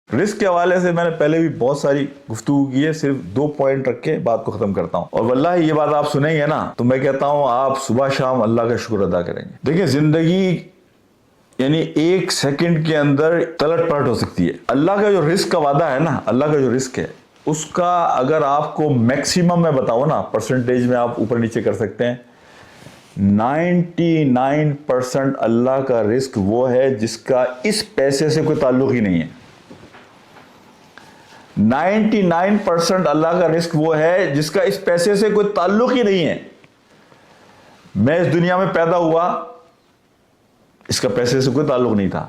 رزق کے حوالے سے میں نے پہلے بھی بہت ساری گفتگو کی ہے، صرف 2 پوائنٹ رکھ کے بات کو ختم کرتا ہوں. اور واللہ یہ بات آپ سنیں گے نا تو میں کہتا ہوں آپ صبح شام اللہ کا شکر ادا کریں گے. دیکھیں زندگی یعنی 1 سیکنڈ کے اندر تلٹ پلٹ ہو سکتی ہے. اللہ کا جو رزق کا وعدہ ہے نا، اللہ کا جو رزق ہے اس کا اگر آپ کو میکسیمم میں بتاؤں نا، پرسنٹیج میں آپ اوپر نیچے کر سکتے ہیں. 99% اللہ کا رزق وہ ہے جس کا اس پیسے سے کوئی تعلق ہی نہیں ہے. 99% اللہ کا رزق وہ ہے جس کا اس پیسے سے کوئی تعلق ہی نہیں ہے. میں اس دنیا میں پیدا ہوا، اس کا پیسے سے کوئی تعلق نہیں تھا.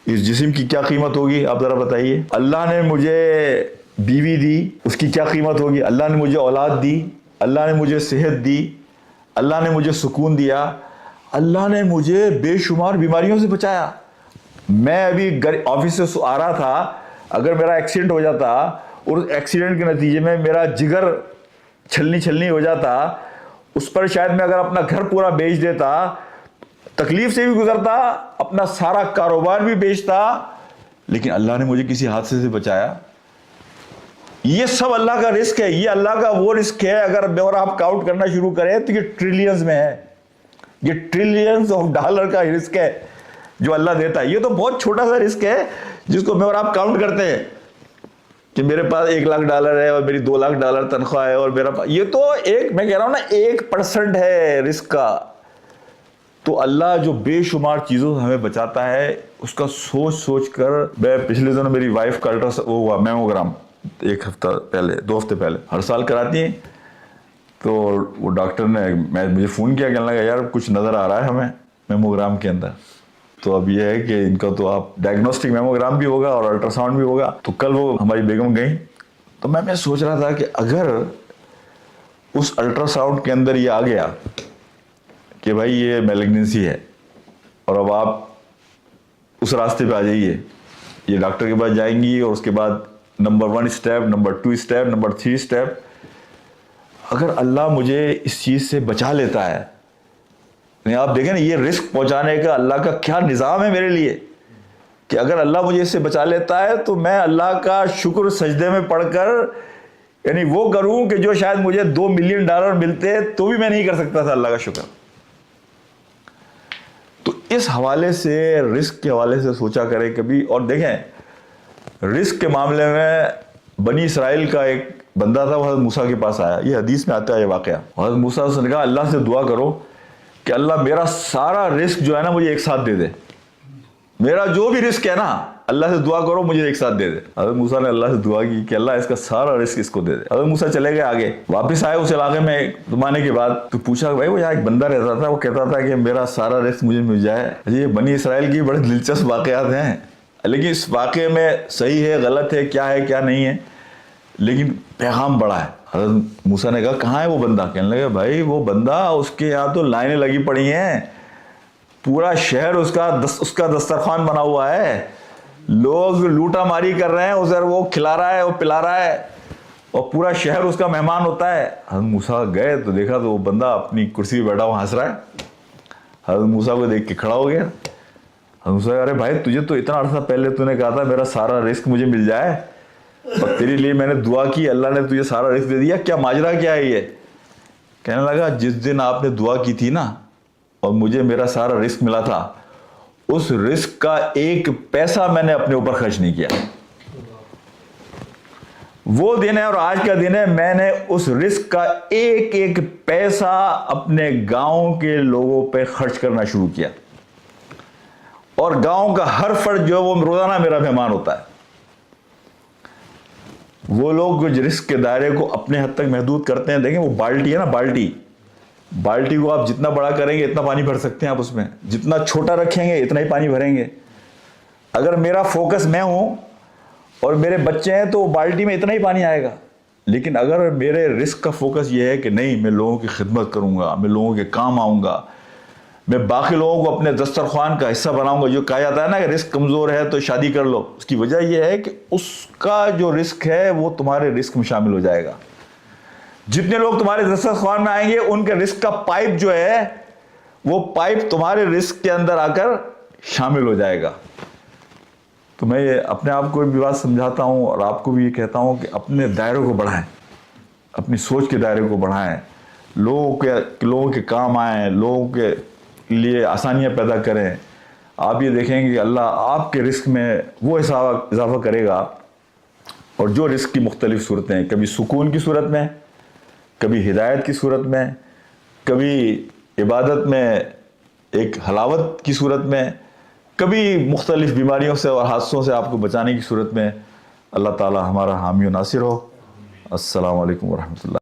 اس جسم کی کیا قیمت ہوگی آپ ذرا بتائیے. اللہ نے مجھے بیوی دی، اس کی کیا قیمت ہوگی. اللہ نے مجھے اولاد دی، اللہ نے مجھے صحت دی، اللہ نے مجھے سکون دیا، اللہ نے مجھے بے شمار بیماریوں سے بچایا. میں ابھی آفس سے آ رہا تھا، اگر میرا ایکسیڈنٹ ہو جاتا اور اس ایکسیڈنٹ کے نتیجے میں میرا جگر چھلنی ہو جاتا، اس پر شاید میں اگر اپنا گھر پورا بیچ دیتا، تکلیف سے بھی گزرتا، اپنا سارا کاروبار بھی بیچتا، لیکن اللہ نے مجھے کسی حادثے سے بچایا. یہ سب اللہ کا رزق ہے. یہ اللہ کا وہ رزق ہے اگر میں اور آپ کاؤنٹ کرنا شروع کریں تو یہ ٹریلینز میں ہے. یہ ٹریلینز آف ڈالر کا رزق ہے جو اللہ دیتا ہے. یہ تو بہت چھوٹا سا رزق ہے جس کو میں اور آپ کاؤنٹ کرتے ہیں کہ میرے پاس $1,00,000 ہے اور میری $2,00,000 تنخواہ ہے اور میرا یہ تو میں کہہ رہا ہوں نا 1% ہے رزق کا. تو اللہ جو بے شمار چیزوں سے ہمیں بچاتا ہے اس کا سوچ کر میں پچھلے دنوں میری وائف کا ہوا میموگرام 1 ہفتہ پہلے 2 ہفتے پہلے ہر سال کراتی ہیں. تو وہ ڈاکٹر نے مجھے فون کیا، کہنے لگا یار کچھ نظر آ رہا ہے ہمیں میموگرام کے اندر. تو اب یہ ہے کہ ان کا تو آپ ڈائگنوسٹک میموگرام بھی ہوگا اور الٹرا ساؤنڈ بھی ہوگا. تو کل وہ ہماری بیگم گئیں تو میں سوچ رہا تھا کہ اگر اس الٹرا ساؤنڈ کے اندر یہ آ گیا کہ بھائی یہ میلیگننسی ہے اور اب آپ اس راستے پہ آ جائیے، یہ ڈاکٹر کے پاس جائیں گی اور اس کے بعد number 1 step, number 2 step, number 3 step. اگر اللہ مجھے اس چیز سے بچا لیتا ہے، آپ دیکھیں نا یہ رزق پہنچانے کا اللہ کا کیا نظام ہے میرے لیے کہ اگر اللہ مجھے اس سے بچا لیتا ہے تو میں اللہ کا شکر سجدے میں پڑھ کر یعنی وہ کروں کہ جو شاید مجھے $2 ملین ملتے تو بھی میں نہیں کر سکتا تھا اللہ کا شکر. تو اس حوالے سے رزق کے حوالے سے سوچا کرے کبھی. اور دیکھیں رزق کے معاملے میں بنی اسرائیل کا ایک بندہ تھا، وہ حضرت موسیٰ کے پاس آیا. یہ حدیث میں آتا ہے یہ واقعہ. حضرت موسیٰ نے کہا اللہ سے دعا کرو کہ اللہ میرا سارا رزق جو ہے نا مجھے ایک ساتھ دے دے. میرا جو بھی رزق ہے نا اللہ سے دعا کرو مجھے ایک ساتھ دے دے. حضرت موسیٰ نے اللہ سے دعا کی کہ اللہ اس کا سارا رزق اس کو دے دے. حضرت موسیٰ چلے گئے آگے، واپس آئے اس علاقے میں زمانے کے بعد. تو پوچھا بھائی وہ یہاں ایک بندہ رہتا تھا، وہ کہتا تھا کہ میرا سارا رزق مجھے مل جائے. یہ بنی اسرائیل کی بڑے دلچسپ واقعات ہیں، لیکن اس واقعے میں صحیح ہے غلط ہے کیا نہیں ہے، لیکن پیغام بڑا ہے. حضرت موسیٰ نے کہا کہاں ہے وہ بندہ؟ کہنے لگے بھائی وہ بندہ اس کے یہاں تو لائنیں لگی پڑی ہیں، پورا شہر اس کا دسترخوان بنا ہوا ہے، لوگ لوٹا ماری کر رہے ہیں، ادھر وہ کھلا رہا ہے وہ پلا رہا ہے اور پورا شہر اس کا مہمان ہوتا ہے. حضرت موسیٰ گئے تو دیکھا تو وہ بندہ اپنی کرسی پہ بیٹھا ہوا ہنس رہا ہے. حضرت موسیٰ کو دیکھ کے کھڑا ہو گیا. حضرت موسیٰ ارے بھائی تجھے تو اتنا عرصہ پہلے تو نے کہا تھا میرا سارا رزق مجھے مل جائے اور تیرے لیے میں نے دعا کی، اللہ نے تجھے سارا رزق دے دیا، کیا ماجرا کیا ہے یہ؟ کہنے لگا جس دن آپ نے دعا کی تھی نا اور مجھے میرا سارا رزق ملا تھا، اس رزق کا 1 پیسہ میں نے اپنے اوپر خرچ نہیں کیا. وہ دن ہے اور آج کا دن ہے، میں نے اس رزق کا 1 پیسہ اپنے گاؤں کے لوگوں پہ خرچ کرنا شروع کیا. اور گاؤں کا ہر فرد جو ہے وہ روزانہ میرا مہمان ہوتا ہے. وہ لوگ جو رزق کے دائرے کو اپنے حد تک محدود کرتے ہیں، دیکھیں وہ بالٹی ہے نا، بالٹی کو آپ جتنا بڑا کریں گے اتنا پانی بھر سکتے ہیں آپ اس میں، جتنا چھوٹا رکھیں گے اتنا ہی پانی بھریں گے. اگر میرا فوکس میں ہوں اور میرے بچے ہیں تو بالٹی میں اتنا ہی پانی آئے گا. لیکن اگر میرے رزق کا فوکس یہ ہے کہ نہیں میں لوگوں کی خدمت کروں گا، میں لوگوں کے کام آؤں گا، میں باقی لوگوں کو اپنے دسترخوان کا حصہ بناؤں گا. جو کہا جاتا ہے نا کہ رزق کمزور ہے تو شادی کر لو، اس کی وجہ یہ ہے کہ اس کا جو رزق ہے وہ تمہارے رزق میں شامل ہو جائے گا. جتنے لوگ تمہارے دسترخوان میں آئیں گے ان کے رزق کا پائپ جو ہے وہ پائپ تمہارے رزق کے اندر آ کر شامل ہو جائے گا. تو میں اپنے آپ کو بھی بات سمجھاتا ہوں اور آپ کو بھی یہ کہتا ہوں کہ اپنے دائروں کو بڑھائیں، اپنی سوچ کے دائرے کو بڑھائیں، لوگوں کے کام آئیں، لوگوں کے لیے آسانیاں پیدا کریں. آپ یہ دیکھیں گے کہ اللہ آپ کے رزق میں وہ اضافہ کرے گا. اور جو رزق کی مختلف صورتیں ہیں، کبھی سکون کی صورت میں، کبھی ہدایت کی صورت میں، کبھی عبادت میں ایک حلاوت کی صورت میں، کبھی مختلف بیماریوں سے اور حادثوں سے آپ کو بچانے کی صورت میں، اللہ تعالی ہمارا حامی و ناصر ہو. السلام علیکم ورحمۃ اللہ.